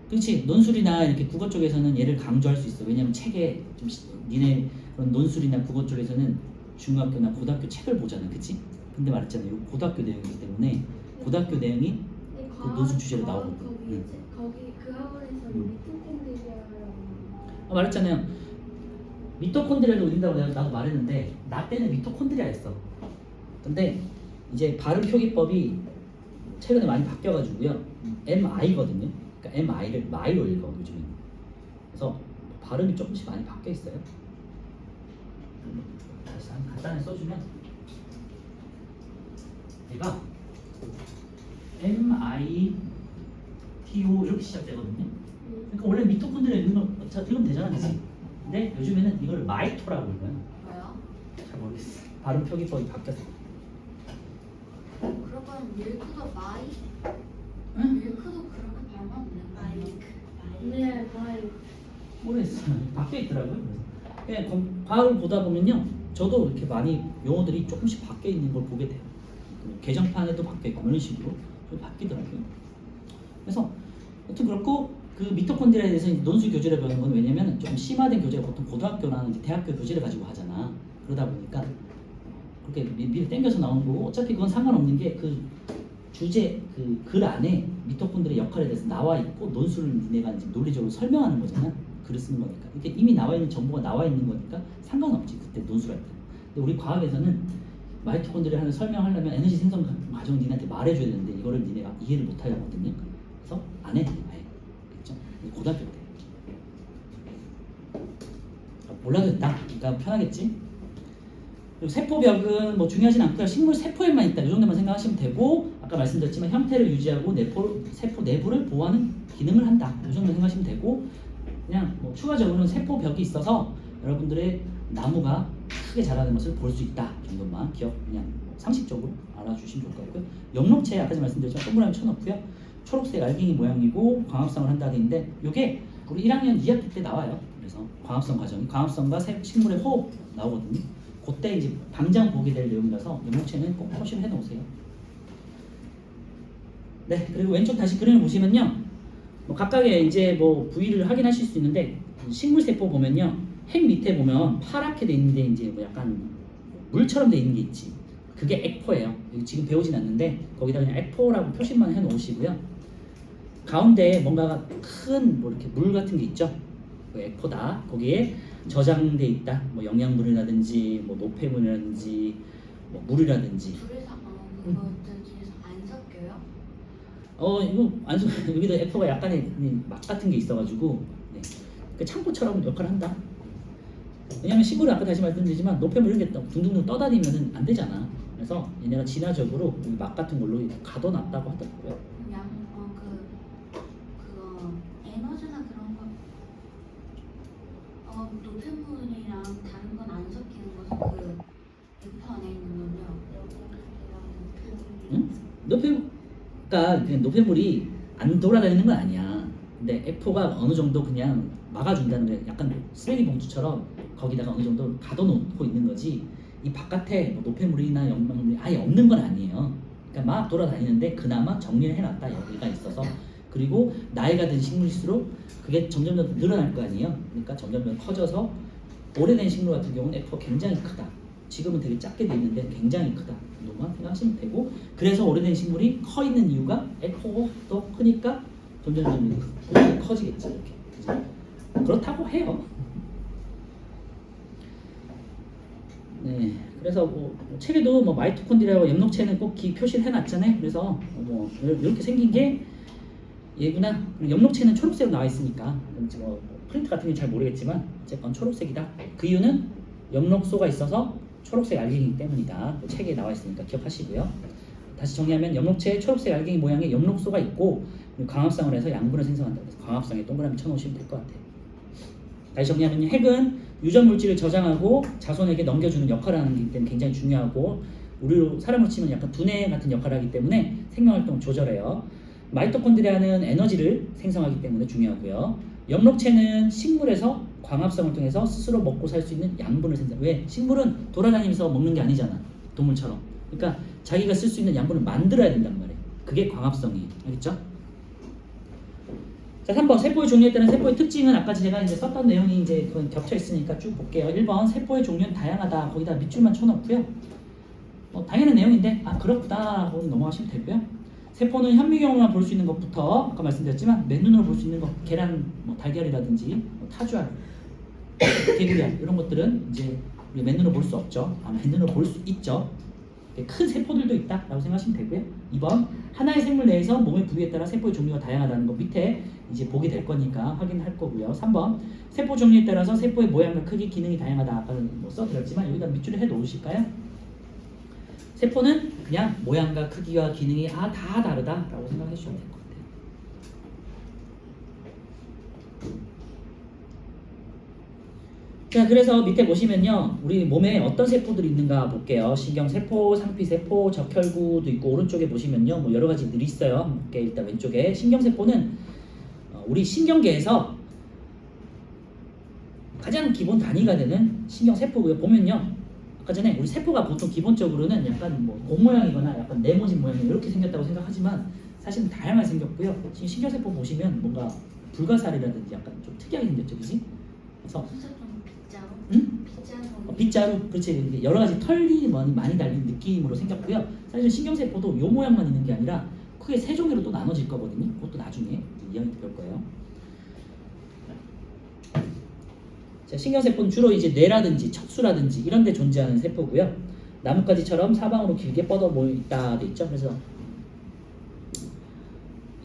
그렇지. 논술이나 이렇게 국어 쪽에서는 얘를 강조할 수 있어. 왜냐면 책에 좀 니네 그런 논술이나 국어 쪽에서는 중학교나 고등학교 책을 보잖아, 그렇지? 근데 말했잖아요. 이거 고등학교 내용이기 때문에 고등학교 내용이 근데 그 논술 주제로 나오거든. 거기 응. 거기 그 학원에서는 응. 미토콘드리아라고 말했잖아요. 미토콘드리아를 올린다고 나도 말했는데 나 때는 미토콘드리아였어. 근데 이제 발음 표기법이 최근에 많이 바뀌어가지고요. MI거든요. 그러니까 MI를 마이로 읽어 요즘은. 그래서 발음이 조금씩 많이 바뀌어 있어요. 다시 한 간단하게 써주면 얘가 MITO 이렇게 시작되거든요. 그러니까 원래 미토콘드리아 읽으면 되잖아, 그치? 근데 요즘에는 이걸 마이토라고 읽어요. 왜요? 잘 모르겠어. 발음 표기법이 바뀌었어. 그러면 밀크도 마이? 응? 밀크도 그렇게 발음하면 되는 네, 마이 모르겠어. 바뀌어 있더라고요. 그래서 그냥 과학을 보다 보면요, 저도 이렇게 많이 용어들이 조금씩 바뀌어 있는 걸 보게 돼요. 개정판에도 바뀌어 있고 이런 식으로 좀 바뀌더라고요. 그래서 아무튼 그렇고 그 미토콘드리아에 대해서 논술 교재를 배우는 건 왜냐면 좀 심화된 교재가 보통 고등학교나 이제 대학교 교재를 가지고 하잖아. 그러다 보니까 그렇게 미리 땡겨서 나오는 거고 어차피 그건 상관없는 게 그 주제 그 글 안에 미토콘드리아 역할에 대해서 나와 있고 논술을 내가 이제 논리적으로 설명하는 거잖아. 글을 쓰는 거니까 이게 이미 나와 있는 정보가 나와 있는 거니까 상관없지 그때 논술할 때. 근데 우리 과학에서는 마이토콘드리아 하는 설명하려면 에너지 생성 과정 니네한테 말해줘야 되는데 이거를 니네가 이해를 못 하거든요. 그래서 안 해. 아예. 그렇죠? 고등학교 때. 몰라도 됐다. 그러니까 편하겠지. 그리고 세포벽은 뭐 중요하진 않고요. 식물 세포에만 있다. 이 정도만 생각하시면 되고 아까 말씀드렸지만 형태를 유지하고 세포 내부를 보호하는 기능을 한다. 이 정도 생각하시면 되고 그냥 뭐 추가적으로는 세포벽이 있어서 여러분들의 나무가 크게 자라는 것을 볼 수 있다. 이 정도만 그냥 상식적으로 알아주시면 좋을 것 같고요. 영록체 아까 말씀드렸지만 동그라미 쳐놓고요. 초록색 알갱이 모양이고 광합성을 한다 되 있는데 이게 우리 1학년 2학기 때 나와요. 그래서 광합성 과정이 광합성과 식물의 호흡 나오거든요. 그때 이제 당장 보게 될 내용이라서 영록체는 꼭 표시를 해놓으세요. 네, 그리고 왼쪽 다시 그림을 보시면요, 뭐 각각의 이제 뭐 부위를 확인하실 수 있는데 식물 세포 보면요, 핵 밑에 보면 파랗게 돼 있는데 이제 뭐 약간 물처럼 돼 있는 게 있지. 그게 액포예요. 지금 배우진 않는데 거기다 그냥 액포라고 표시만 해놓으시고요. 가운데 뭔가가 큰 뭐 이렇게 물 같은 게 있죠. 그 액포다. 거기에 저장돼 있다. 뭐 영양분이라든지 뭐 노폐물이라든지 뭐 물이라든지. 둘이서 그것들 중에서 안 섞여요? 이거 안 여기다 액포가 약간의 막 같은 게 있어가지고 네. 그 창고처럼 역할을 한다. 왜냐면 식물은 아까 다시 말씀드리지만 노폐물 이렇게 둥둥둥 떠다니면은 안 되잖아. 그래서 얘네가 진화적으로 막 같은 걸로 가둬놨다고 하더라고요. 그냥 그거 에너지나 그런 거 노폐물이랑 다른 건 안 섞이는 것은 그 액포 안에 있는 건요. 응? 그러니까 그냥 노폐물이 안 돌아다니는 건 아니야. 근데 액포가 어느 정도 그냥 막아준다는 게 약간 쓰레기 봉투처럼 거기다가 어느 정도 가둬놓고 있는 거지. 이 바깥에 뭐 노폐물이나 영양분이 아예 없는 건 아니에요. 그러니까 막 돌아다니는데 그나마 정리를 해놨다 여기가 있어서. 그리고 나이가 든 식물일수록 그게 점점 더 늘어날 거 아니에요. 그러니까 점점 더 커져서 오래된 식물 같은 경우는 액포가 굉장히 크다. 지금은 되게 작게 돼 있는데 굉장히 크다 정도만 생각하시면 되고, 그래서 오래된 식물이 커 있는 이유가 에코가 더 크니까 점점 커지겠지 이렇게. 그죠? 그렇다고 해요. 네, 그래서 뭐 책에도 뭐 마이토콘드리아와 엽록체는 꼭 표시를 해놨잖아요. 그래서 뭐 이렇게 생긴 게 얘구나. 엽록체는 초록색으로 나와 있으니까 뭐 프린트 같은 게 잘 모르겠지만 어쨌건 초록색이다. 그 이유는 엽록소가 있어서 초록색 알갱이기 때문이다. 책에 나와 있으니까 기억하시고요. 다시 정리하면 엽록체에 초록색 알갱이 모양의 엽록소가 있고 광합성을 해서 양분을 생성한다. 그래서 광합성에 동그라미 쳐놓으시면 될 것 같아요. 다시 정리하면 핵은 유전 물질을 저장하고 자손에게 넘겨주는 역할을 하는 게 때문에 굉장히 중요하고, 우리로 사람으로 치면 약간 두뇌 같은 역할을 하기 때문에 생명활동을 조절해요. 마이토콘드리아는 에너지를 생성하기 때문에 중요하고요. 엽록체는 식물에서 광합성을 통해서 스스로 먹고 살 수 있는 양분을 생성. 왜? 식물은 돌아다니면서 먹는 게 아니잖아. 동물처럼. 그러니까 자기가 쓸 수 있는 양분을 만들어야 된단 말이에요. 그게 광합성이에요. 알겠죠? 자, 3번 세포의 종류에 따른 세포의 특징은 아까 제가 이제 썼던 내용이 이제 그건 겹쳐 있으니까 쭉 볼게요. 1번 세포의 종류는 다양하다. 거기다 밑줄만 쳐놓고요. 당연한 내용인데 그렇구나 하고 넘어가시면 되고요. 세포는 현미경으로만 볼 수 있는 것부터 아까 말씀드렸지만 맨눈으로 볼 수 있는 것, 계란, 달걀이라든지 타주알, 개구리알 이런 것들은 이제 우리 맨눈으로 볼 수 없죠. 맨눈으로 볼 수 있죠. 큰 세포들도 있다라고 생각하시면 되고요. 2번 하나의 생물 내에서 몸의 부위에 따라 세포의 종류가 다양하다는 거 밑에 이제 보게 될 거니까 확인할 거고요. 3번 세포 종류에 따라서 세포의 모양과 크기, 기능이 다양하다. 아까는 뭐 써드렸지만 여기다 밑줄을 해 놓으실까요? 세포는 그냥 모양과 크기와 기능이 다 다르다라고 생각해 주시면 될 것 같아요. 자, 그래서 밑에 보시면요, 우리 몸에 어떤 세포들이 있는가 볼게요. 신경세포, 상피세포, 적혈구도 있고, 오른쪽에 보시면요, 뭐 여러 가지들이 있어요. 일단 왼쪽에 신경세포는 우리 신경계에서 가장 기본 단위가 되는 신경세포고요. 보면요, 아까 전에 우리 세포가 보통 기본적으로는 약간 뭐 공 모양이거나 약간 네모진 모양이 이렇게 생겼다고 생각하지만 사실은 다양하게 생겼고요. 지금 신경세포 보시면 뭔가 불가사리라든지 약간 좀 특이하게 생겼죠, 그지? 그래서 빗자루? 응? 빗자루? 빗자루, 그렇지. 이렇게 여러 가지 털이 많이 달린 느낌으로 생겼고요. 사실 신경세포도 요 모양만 있는 게 아니라 크게 세 종류로 또 나눠질 거거든요. 그것도 나중에 이야기 볼 거예요. 자, 신경세포는 주로 이제 뇌라든지 척수라든지 이런 데 존재하는 세포고요. 나뭇가지처럼 사방으로 길게 뻗어 있다 돼 있죠. 그래서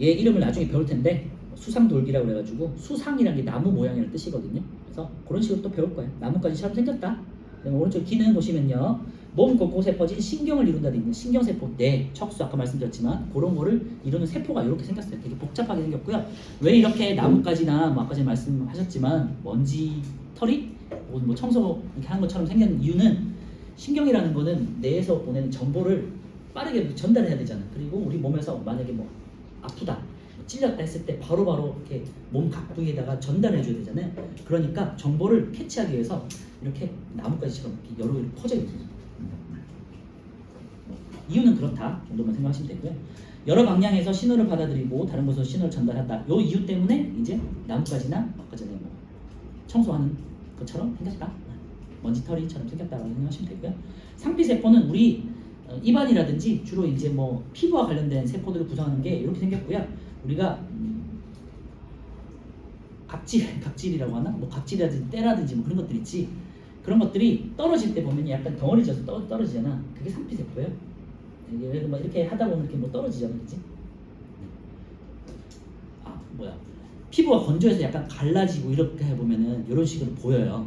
얘 이름을 나중에 배울 텐데 수상돌기라고 그래가지고, 수상이라는 게 나무 모양이라는 뜻이거든요. 그래서 그런 식으로 또 배울 거예요. 나뭇가지처럼 생겼다. 그다음에 오른쪽 기능 보시면요, 몸 곳곳에 퍼진 신경을 이룬다 돼 있는 신경세포, 뇌, 척수 아까 말씀드렸지만 그런 거를 이루는 세포가 이렇게 생겼어요. 되게 복잡하게 생겼고요. 왜 이렇게 나뭇가지나 뭐 아까 전에 말씀하셨지만 먼지 털이 뭐 청소 이렇게 하는 것처럼 생긴 이유는, 신경이라는 거는 뇌에서 보내는 정보를 빠르게 전달해야 되잖아. 그리고 우리 몸에서 만약에 뭐 아프다, 찔렸다 했을 때 바로바로 이렇게 몸 각 부위에다가 전달해 줘야 되잖아요. 그러니까 정보를 캐치하기 위해서 이렇게 나뭇가지처럼 이렇게 여러 개로 퍼져 있어요. 이유는 그렇다 정도만 생각하시면 되고요. 여러 방향에서 신호를 받아들이고 다른 곳으로 신호를 전달한다. 이 이유 때문에 이제 나뭇가지나 아까 전에 뭐 청소하는 것처럼 생겼다, 먼지털이처럼 생겼다고 생각하시면 되고요. 상피세포는 우리 입안이라든지 주로 이제 뭐 피부와 관련된 세포들을 구성하는 게 이렇게 생겼고요. 우리가 각질이라고 하나? 뭐 각질이라든지 때라든지 뭐 그런 것들 있지. 그런 것들이 떨어질 때 보면 약간 덩어리 져서 떨어지잖아. 그게 상피세포예요. 예를 들어 이렇게 하다 보면 이렇게 뭐 떨어지잖아, 그렇지? 피부가 건조해서 약간 갈라지고 이렇게 해보면은 이런 식으로 보여요.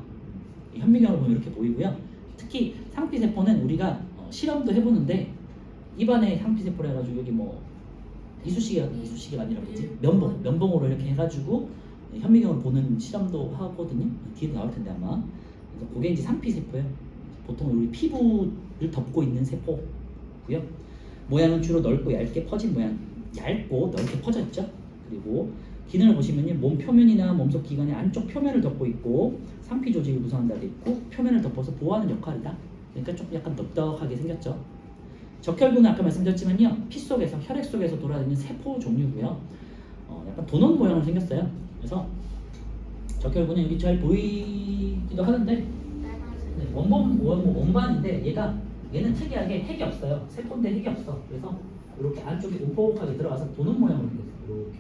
현미경으로 보면 이렇게 보이고요. 특히 상피세포는 우리가 실험도 해보는데, 입안에 상피세포를 해가지고 여기 뭐 이쑤시개가 아니라 뭐지? 면봉으로 이렇게 해가지고 현미경을 보는 실험도 하거든요. 뒤에 나올 텐데 아마. 그래서 그게 이제 상피세포예요. 보통 우리 피부를 덮고 있는 세포고요. 모양은 주로 넓고 얇게 퍼진 모양, 얇고 넓게 퍼져 있죠. 그리고 기능을 보시면요, 몸 표면이나 몸속 기관의 안쪽 표면을 덮고 있고 상피 조직을 구성한다 돼 있고, 표면을 덮어서 보호하는 역할이다. 그러니까 좀 약간 넓적하게 생겼죠. 적혈구는 아까 말씀드렸지만요, 피 속에서, 혈액 속에서 돌아다니는 세포 종류고요. 약간 도넛 모양으로 생겼어요. 그래서 적혈구는 여기 잘 보이기도 하는데, 빨간색. 원반인데 얘는 특이하게 핵이 없어요. 세포인데 핵이 없어. 그래서 이렇게 안쪽에 움푹하게 들어가서 도는 모양으로 생겼어요. 이렇게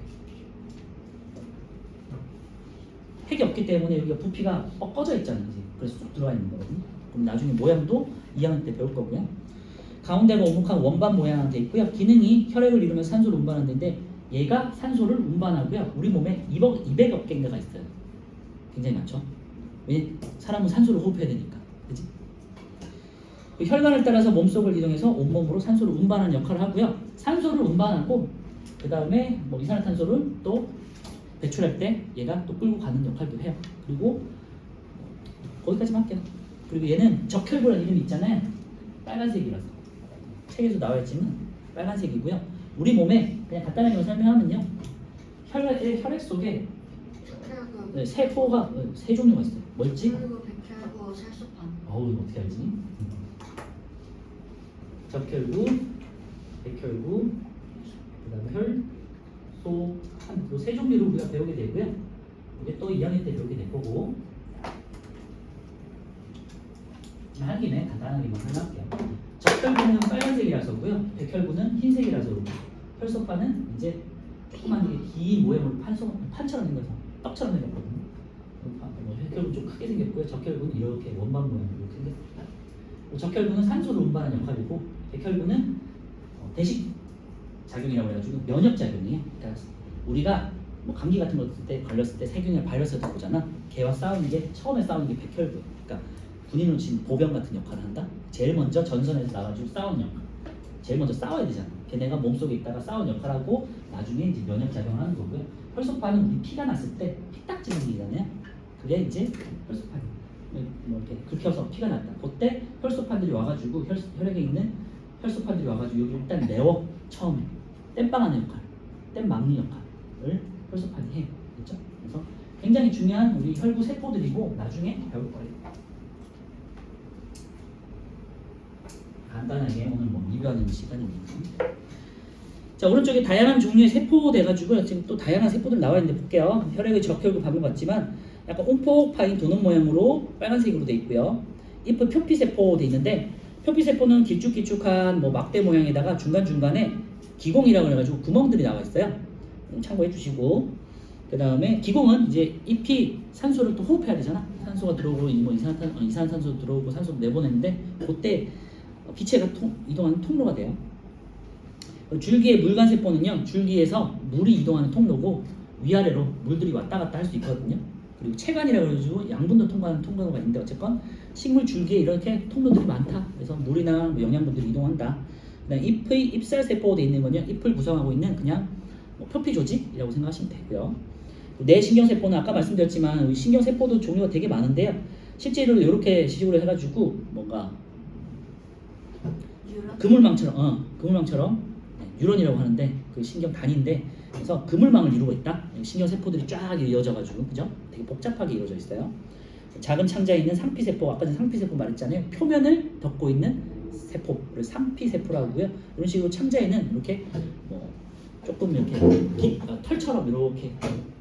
핵이 없기 때문에 여기가 부피가 꺼져 있잖아요. 이제. 그래서 쭉 들어가 있는 거거든요. 그럼 나중에 모양도 2학년 때 배울 거고요. 가운데가 오목한 원반 모양으로 되어 있고요. 기능이 혈액을 이루면서 산소를 운반하는 데인데 얘가 산소를 운반하고요. 우리 몸에 200억 개인가가 있어요. 굉장히 많죠. 왜? 사람은 산소를 호흡해야 되니까. 그지? 그 혈관을 따라서 몸속을 이동해서 온몸으로 산소를 운반하는 역할을 하고요. 산소를 운반하고 그 다음에 뭐 이산화탄소를 또 배출할 때 얘가 또 끌고 가는 역할도 해요. 그리고 거기까지만 할게요. 그리고 얘는 적혈구라는 이름이 있잖아요. 빨간색이라서 책에도 나와 있지만 빨간색이고요. 우리 몸에 그냥 간단하게 설명하면요. 혈액 속에 백혈구, 세포가 세 종류가 있어요. 뭘지? 그리고 백혈구, 살수판. 어우 어떻게 알지? 적혈구, 백혈구, 그다음에 혈, 소, 한 요 세 종류를 우리가 배우게 되고요. 이게 또 2학년 때 배우게 될 거고. 한 김에 간단하게만 설명할게요. 적혈구는 빨간색이라서고요. 백혈구는 흰색이라서 혈소판은 이제 조그만 게 긴 모양으로 판처럼 생겨서 떡처럼 생겼거든요. 백혈구는 좀 크게 생겼고요. 적혈구는 이렇게 원반 모양으로 생겼습니다. 적혈구는 산소를 운반하는 역할이고 백혈구는 대식 작용이라고 해가지고 면역 작용이에요. 그러니까 우리가 뭐 감기 같은 거 때 걸렸을 때 세균이나 바이러스가 들어오잖아. 걔와 싸우는 게 처음에 싸우는 게 백혈구. 그러니까 군인으로 치면 보병 같은 역할을 한다. 제일 먼저 전선에서 나가지고 싸우는 역할. 제일 먼저 싸워야 되잖아. 걔네가 몸속에 있다가 싸우는 역할하고 나중에 이제 면역 작용을 하는 거고요. 혈소판은 우리 피가 났을 때 피딱지는 게 있잖아요. 그게 이제 혈소판. 뭐 이렇게 긁혀서 피가 났다. 그때 혈소판들이 와가지고 혈액에 있는 혈소판들이 와가지고 여기 일단 내워 처음에 땜빵하는 역할, 땜 막는 역할을 혈소판이 해요. 그렇죠? 그래서 굉장히 중요한 우리 혈구 세포들이고 나중에 배울 거예요. 간단하게 오늘 뭐 리뷰하는 시간입니다. 자, 오른쪽에 다양한 종류의 세포 돼가지고 지금 또 다양한 세포들 나와 있는데 볼게요. 혈액의 적혈구 방금 봤지만 약간 움푹 파인 도는 모양으로 빨간색으로 돼 있고요. 잎은 표피세포 돼 있는데 표피세포는 길쭉길쭉한 뭐 막대 모양에다가 중간중간에 기공이라고 해가지고 구멍들이 나와 있어요. 참고해 주시고 그 다음에 기공은 이제 잎이 산소를 또 호흡해야 되잖아. 산소가 들어오고 뭐 이산화탄소 들어오고 산소를 내보내는데 그때 기체가 이동하는 통로가 돼요. 줄기의 물관세포는요. 줄기에서 물이 이동하는 통로고 위아래로 물들이 왔다 갔다 할 수 있거든요. 그리고 체관이라고 해가지고 양분도 통과하는 통로가 있는데 어쨌건 식물 줄기에 이렇게 통로들이 많다. 그래서 물이나 뭐 영양분들이 이동한다. 그다음에 잎의 잎살세포가 되어 있는 건요. 잎을 구성하고 있는 그냥 뭐 표피 조직이라고 생각하시면 되고요. 뇌신경세포는 아까 말씀드렸지만 신경세포도 종류가 되게 많은데요. 실제로 이렇게 식으로 해가지고 뭔가 그물망처럼 뉴런이라고 하는데 그 신경 단위인데 그래서 그물망을 이루고 있다. 신경 세포들이 쫙 이어져가지고 그죠? 되게 복잡하게 이루어져 있어요. 작은 창자에 있는 상피세포, 아까 전에 상피세포 말했잖아요. 표면을 덮고 있는 세포를 상피세포라고 하고요. 이런 식으로 창자에는 이렇게 뭐 조금 이렇게 털처럼 이렇게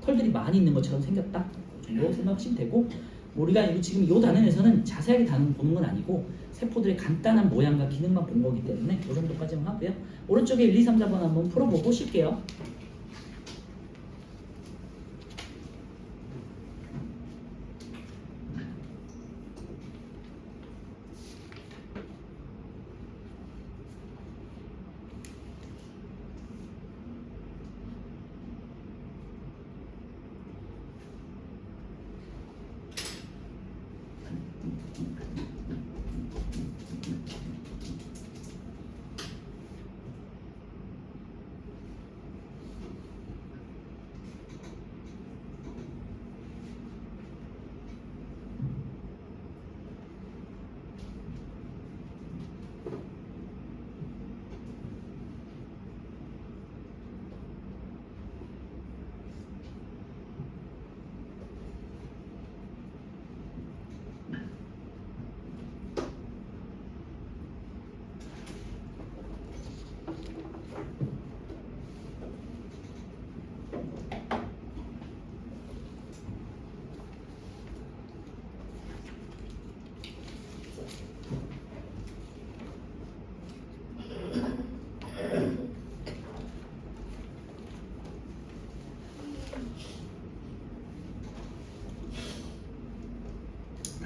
털들이 많이 있는 것처럼 생겼다 정도 생각하시면 되고 우리가 지금 이 단원에서는 자세하게 보는 건 아니고 세포들의 간단한 모양과 기능만 본 거기 때문에 이 정도까지만 하고요. 오른쪽에 1, 2, 3, 4번 한번 풀어보고 쉴게요.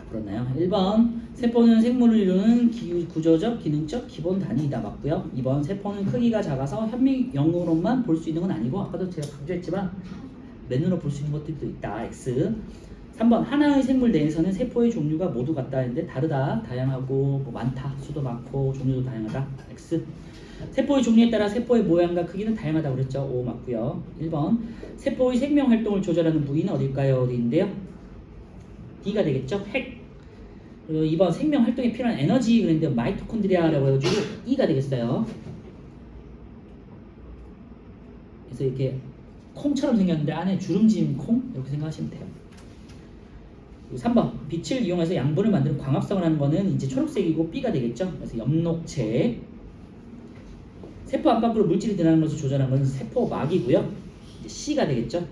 그렇나요? 1번 세포는 생물을 이루는 구조적, 기능적 기본 단위이다. 맞고요. 2번 세포는 크기가 작아서 현미경으로만 볼 수 있는 건 아니고 아까도 제가 강조했지만 맨눈으로 볼 수 있는 것들도 있다. X. 3번 하나의 생물 내에서는 세포의 종류가 모두 같다 했는데 다르다. 다양하고 뭐 많다. 수도 많고 종류도 다양하다. X. 세포의 종류에 따라 세포의 모양과 크기는 다양하다고 그랬죠. O 맞고요. 1번 세포의 생명 활동을 조절하는 부위는 어딜까요? 어디인데요? D가 되겠죠. 핵. 그리고 2번 생명 활동에 필요한 에너지 그랬는데 마이토콘드리아라고 해가지고 E가 되겠어요. 그래서 이렇게 콩처럼 생겼는데 안에 주름진 콩 이렇게 생각하시면 돼요. 3번 빛을 이용해서 양분을 만드는 광합성을 하는 거는 이제 초록색이고 B가 되겠죠. 그래서 엽록체. 세포 안팎으로 물질이 드러나는 것을 조절하는 것은 세포막이고요. 이제 C가 되겠죠.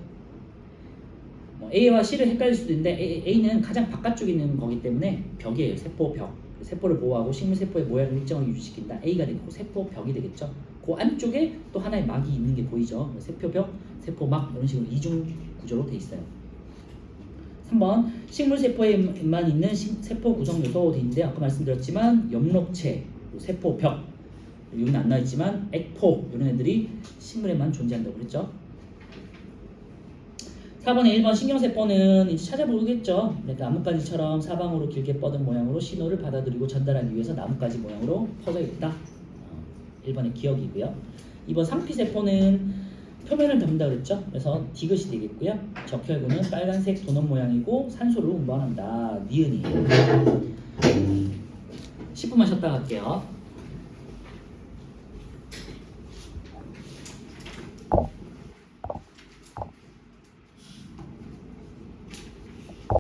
A와 C를 헷갈릴 수도 있는데 A는 가장 바깥쪽에 있는 거기 때문에 벽이에요. 세포벽. 세포를 보호하고 식물세포의 모양을 일정하게 유지시킨다. A가 되고 세포벽이 되겠죠. 그 안쪽에 또 하나의 막이 있는 게 보이죠. 세포벽, 세포막 이런 식으로 이중 구조로 돼 있어요. 3번 식물세포에만 있는 세포 구성 요소 어디인데 아까 말씀드렸지만 엽록체, 세포벽 여기는 안 나와있지만 액포 이런 애들이 식물에만 존재한다고 그랬죠. 4번에 1번 신경세포는 이제 찾아보겠죠. 나뭇가지처럼 사방으로 길게 뻗은 모양으로 신호를 받아들이고 전달하기 위해서 나뭇가지 모양으로 퍼져 있다. 1번의 기억이고요. 2번 상피세포는 표면을 덮는다 그랬죠. 그래서 디귿이 되겠고요. 적혈구는 빨간색 도넛 모양이고 산소를 운반한다. 니은이. 10분만 쉬었다 갈게요.